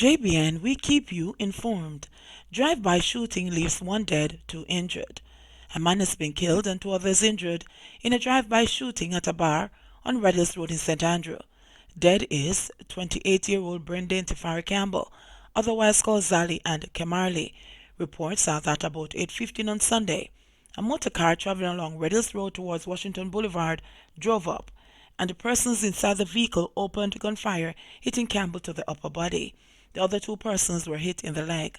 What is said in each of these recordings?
JBN, we keep you informed. Drive-by shooting leaves one dead, two injured. A man has been killed and two others injured in a drive-by shooting at a bar on Redlands Road in St. Andrew. Dead is 28-year-old Brendan Tifari Campbell, otherwise called Zali and Kemarley. Reports are that about 8:15 on Sunday, a motor car traveling along Redlands Road towards Washington Boulevard drove up, and the persons inside the vehicle opened gunfire, hitting Campbell to the upper body. The other two persons were hit in the leg.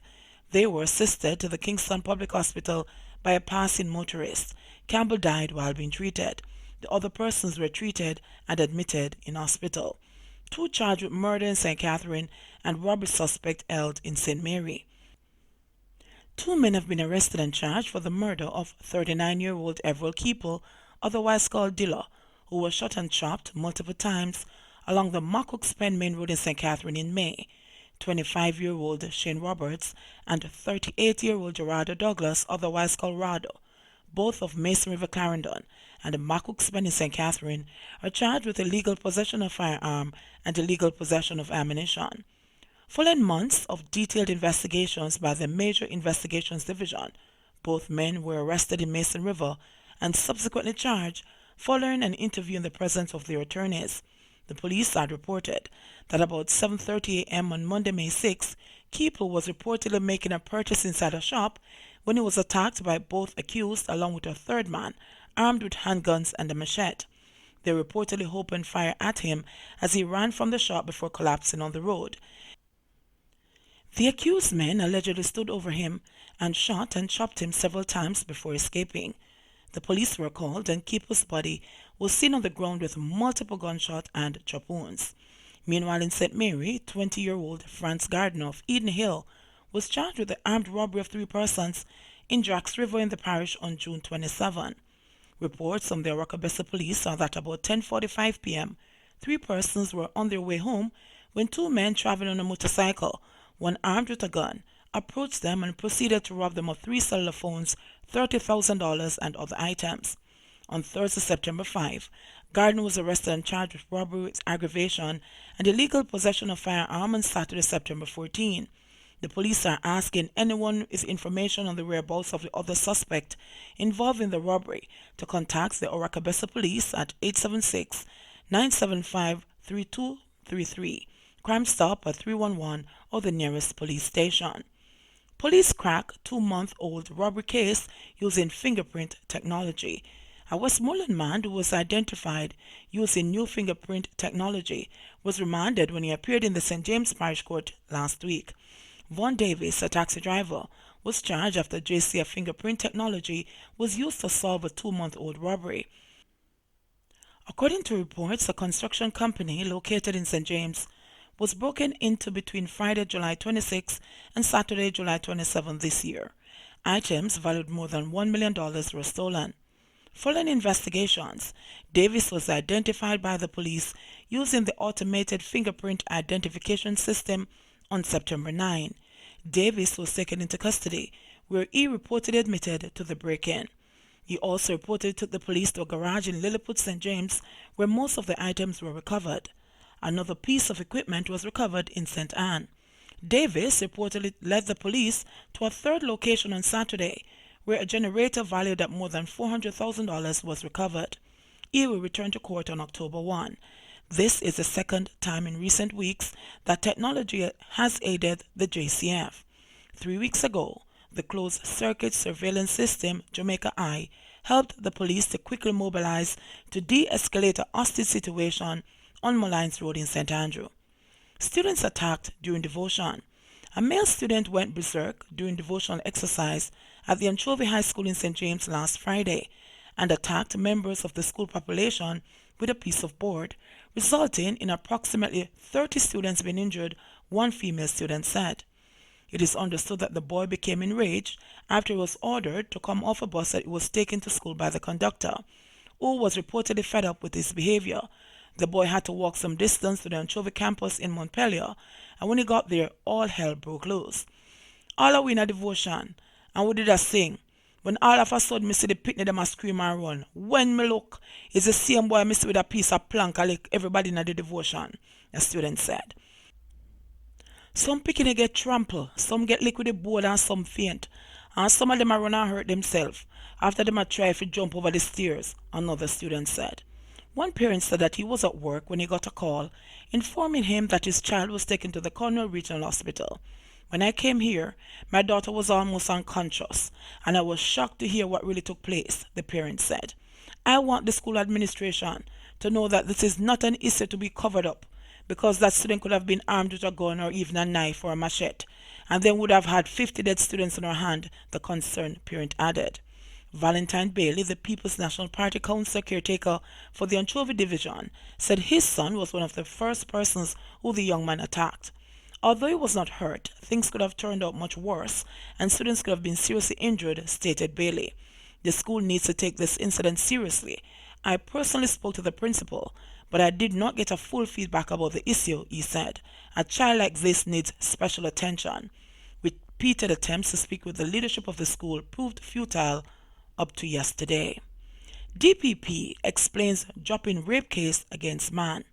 They were assisted to the Kingston Public Hospital by a passing motorist. Campbell died while being treated. The other persons were treated and admitted in hospital. Two charged with murder in St. Catherine and robbery suspect held in St. Mary. Two men have been arrested and charged for the murder of 39-year-old Everett Keeple, otherwise called Dilla, who was shot and chopped multiple times along the Mocook-Spen Main Road in St. Catherine in May. 25-year-old Shane Roberts and 38-year-old Gerardo Douglas, otherwise called Rado, both of Mason River, Clarendon, and the Mocook-Spen in St. Catherine, are charged with illegal possession of firearm and illegal possession of ammunition. Following months of detailed investigations by the Major Investigations Division, both men were arrested in Mason River and subsequently charged following an interview in the presence of their attorneys. The police had reported that about 7:30 a.m. on Monday, May 6, Keeple was reportedly making a purchase inside a shop when he was attacked by both accused along with a third man armed with handguns and a machete. They reportedly opened fire at him as he ran from the shop before collapsing on the road. The accused men allegedly stood over him and shot and chopped him several times before escaping. The police were called and Keeple's body was seen on the ground with multiple gunshot and chop wounds. Meanwhile, in St. Mary, 20-year-old Franz Gardner of Eden Hill was charged with the armed robbery of three persons in Jacks River in the parish on June 27. Reports from the Rockabessa police are that about 10:45 p.m., three persons were on their way home when two men traveling on a motorcycle, one armed with a gun, approached them and proceeded to rob them of three cellular phones, $30,000 and other items. On Thursday, September 5, Gardner was arrested and charged with robbery with aggravation and illegal possession of firearm on Saturday, September 14. The police are asking anyone with information on the whereabouts of the other suspect involved in the robbery to contact the Oracabessa police at 876-975-3233, Crime Stop at 311 or the nearest police station. Police crack 2-month-old robbery case using fingerprint technology. A Westmoreland man who was identified using new fingerprint technology was remanded when he appeared in the St. James Parish Court last week. Vaughn Davis, a taxi driver, was charged after JCF fingerprint technology was used to solve a 2-month-old robbery. According to reports, a construction company located in St. James was broken into between Friday, July 26 and Saturday, July 27 this year. Items valued more than $1 million were stolen. Following investigations, Davis was identified by the police using the automated fingerprint identification system on September 9. Davis was taken into custody, where he reportedly admitted to the break-in. He also reportedly took the police to a garage in Lilliput, St. James, where most of the items were recovered. Another piece of equipment was recovered in St. Anne. Davis reportedly led the police to a third location on Saturday, where a generator valued at more than $400,000 was recovered. He will return to court on October 1. This is the second time in recent weeks that technology has aided the JCF. 3 weeks ago, the closed-circuit surveillance system, Jamaica Eye, helped the police to quickly mobilize to de-escalate a hostage situation on Mollines Road in St. Andrew. Students attacked during devotion. A male student went berserk during devotional exercise at the Anchovy High School in St. James last Friday and attacked members of the school population with a piece of board, resulting in approximately 30 students being injured, one female student said. It is understood that the boy became enraged after he was ordered to come off a bus that he was taken to school by the conductor, who was reportedly fed up with his behavior. The boy had to walk some distance to the Anchovy campus in Montpelier, and when he got there, all hell broke loose. All are we in a devotion, and we did a sing. When all of a sudden me see the pitney them a scream and run. When me look, it's the same boy me see with a piece of plank like everybody in the devotion, the student said. Some picking get trampled, some get liquid board and some faint. And some of them are run and hurt themselves after them a try to jump over the stairs, another student said. One parent said that he was at work when he got a call informing him that his child was taken to the Cornwall Regional Hospital. When I came here, my daughter was almost unconscious, and I was shocked to hear what really took place, the parent said. I want the school administration to know that this is not an issue to be covered up, because that student could have been armed with a gun or even a knife or a machete, and then would have had 50 dead students in her hand, the concerned parent added. Valentine Bailey, the People's National Party council caretaker for the Anchovy Division, said his son was one of the first persons who the young man attacked. Although he was not hurt, things could have turned out much worse, and students could have been seriously injured, stated Bailey. The school needs to take this incident seriously. I personally spoke to the principal, but I did not get a full feedback about the issue, he said. A child like this needs special attention. Repeated attempts to speak with the leadership of the school proved futile up to yesterday. DPP explains dropping rape case against man.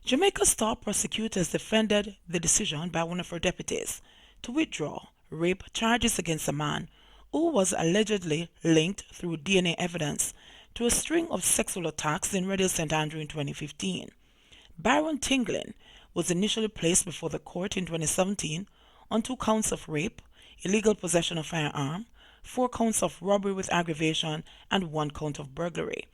Jamaica's top prosecutors defended the decision by one of her deputies to withdraw rape charges against a man who was allegedly linked through DNA evidence to a string of sexual attacks in Radio St. Andrew in 2015. Byron Tinglin was initially placed before the court in 2017 on 2 counts of rape, illegal possession of firearm, 4 counts of robbery with aggravation, and 1 count of burglary.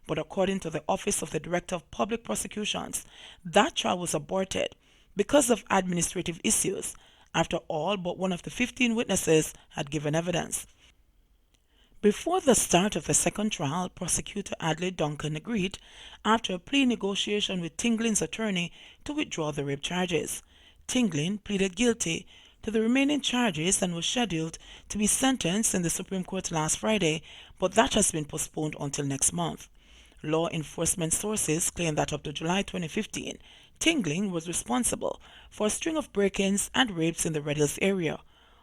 But according to the Office of the Director of Public Prosecutions, that trial was aborted because of administrative issues after all but one of the 15 witnesses had given evidence. Before the start of the second trial, prosecutor Adlai Duncan agreed, after a plea negotiation with Tinglin's attorney, to withdraw the rape charges. Tinglin pleaded guilty to the remaining charges and was scheduled to be sentenced in the Supreme Court last Friday, but that has been postponed until next month. Law enforcement sources claim that up to July 2015, Tinglin was responsible for a string of break-ins and rapes in the Red Hills area.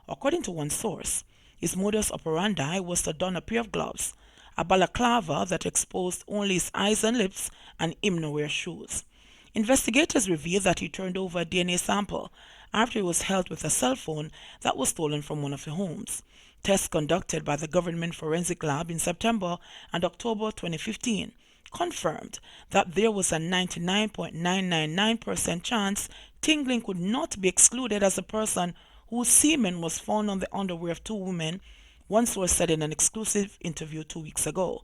According to one source, his modus operandi was to don a pair of gloves, a balaclava that exposed only his eyes and lips, and him no wear shoes. Investigators revealed that he turned over a DNA sample after he was held with a cell phone that was stolen from one of the homes. Tests conducted by the government forensic lab in September and October 2015 confirmed that there was a 99.999% chance Tinglin could not be excluded as a person whose semen was found on the underwear of 2 women, one source said in an exclusive interview 2 weeks ago.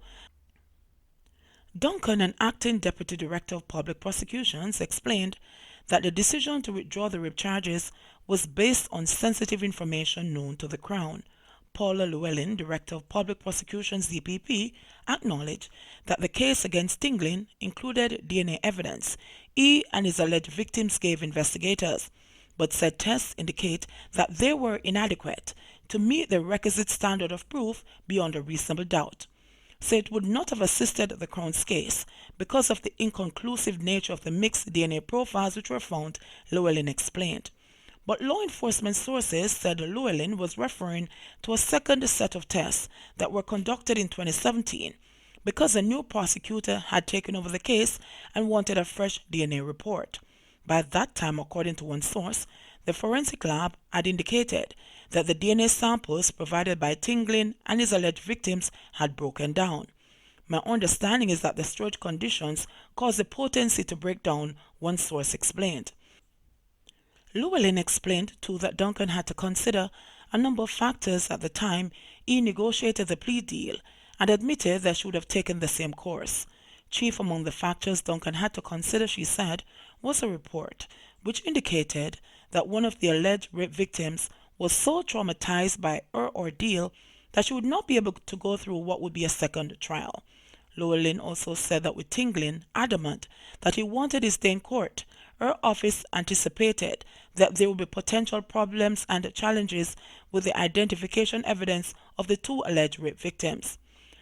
Duncan, an acting deputy director of public prosecutions, explained that the decision to withdraw the rape charges was based on sensitive information known to the Crown. Paula Llewellyn, director of public prosecutions DPP, acknowledged that the case against Tinglin included DNA evidence he and his alleged victims gave investigators, but said tests indicate that they were inadequate to meet the requisite standard of proof beyond a reasonable doubt. So it would not have assisted the Crown's case because of the inconclusive nature of the mixed DNA profiles which were found, Llewellyn explained. But law enforcement sources said Llewellyn was referring to a second set of tests that were conducted in 2017 because a new prosecutor had taken over the case and wanted a fresh DNA report. By that time, according to one source, the forensic lab had indicated that the DNA samples provided by Tinglin and his alleged victims had broken down. My understanding is that the storage conditions caused the potency to break down, one source explained. Llewellyn explained, too, that Duncan had to consider a number of factors at the time he negotiated the plea deal and admitted that she would have taken the same course. Chief among the factors Duncan had to consider, she said, was a report which indicated that one of the alleged rape victims was so traumatized by her ordeal that she would not be able to go through what would be a second trial. Llewellyn also said that with Tinglin adamant that he wanted his day in court, her office anticipated that there would be potential problems and challenges with the identification evidence of the 2 alleged rape victims.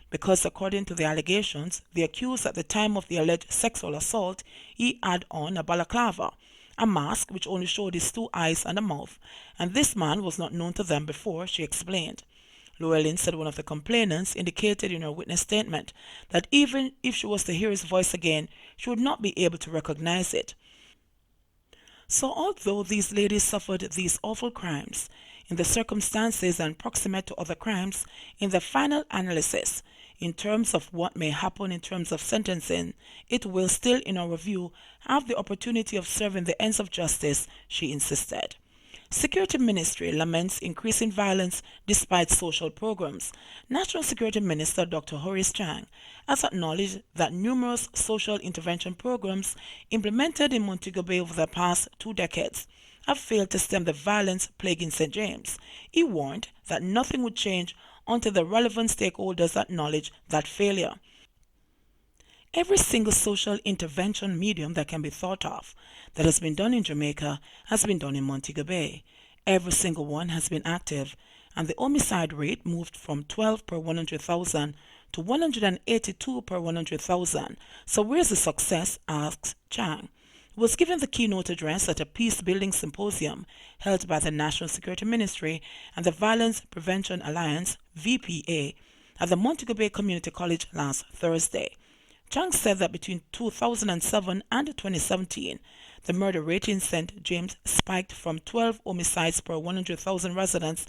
Because according to the allegations, the accused at the time of the alleged sexual assault, he had on a balaclava, a mask which only showed his 2 eyes and a mouth, and this man was not known to them before, she explained. Llewellyn said one of the complainants indicated in her witness statement that even if she was to hear his voice again, she would not be able to recognize it. So although these ladies suffered these awful crimes in the circumstances and proximate to other crimes, in the final analysis, in terms of what may happen in terms of sentencing, it will still, in our view, have the opportunity of serving the ends of justice, she insisted. Security Ministry laments increasing violence despite social programs. National Security Minister Dr. Horace Chang has acknowledged that numerous social intervention programs implemented in Montego Bay over the past 2 decades have failed to stem the violence plaguing St. James. He warned that nothing would change until the relevant stakeholders acknowledge that failure. Every single social intervention medium that can be thought of that has been done in Jamaica has been done in Montego Bay. Every single one has been active, and the homicide rate moved from 12 per 100,000 to 182 per 100,000. So where's the success? Asks Chang. He was given the keynote address at a peace-building symposium held by the National Security Ministry and the Violence Prevention Alliance, VPA, at the Montego Bay Community College last Thursday. Chang said that between 2007 and 2017, the murder rate in St. James spiked from 12 homicides per 100,000 residents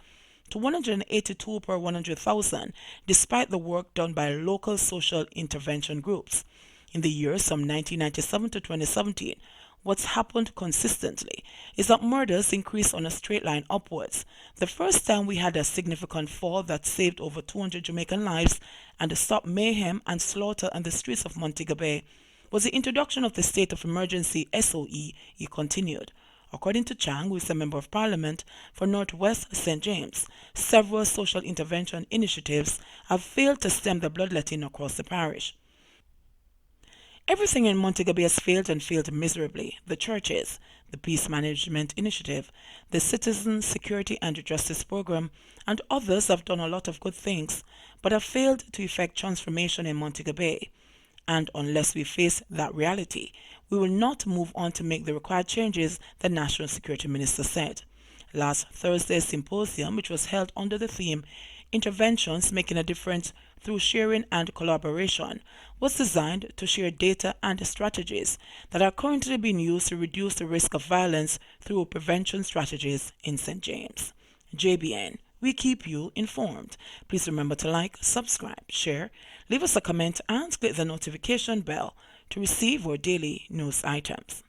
to 182 per 100,000, despite the work done by local social intervention groups. In the years from 1997 to 2017, what's happened consistently is that murders increased on a straight line upwards. The first time we had a significant fall that saved over 200 Jamaican lives and stopped mayhem and slaughter on the streets of Montego Bay was the introduction of the state of emergency SOE, he continued. According to Chang, who is a member of parliament for Northwest St. James, several social intervention initiatives have failed to stem the bloodletting across the parish. Everything in Montego Bay has failed and failed miserably. The churches, the Peace Management Initiative, the Citizen Security and Justice Program, and others have done a lot of good things, but have failed to effect transformation in Montego Bay. And unless we face that reality, we will not move on to make the required changes, the National Security Minister said. Last Thursday's symposium, which was held under the theme Interventions Making a Difference Through Sharing and Collaboration, was designed to share data and strategies that are currently being used to reduce the risk of violence through prevention strategies in St. James. JBN, we keep you informed. Please remember to like, subscribe, share, leave us a comment, and click the notification bell to receive our daily news items.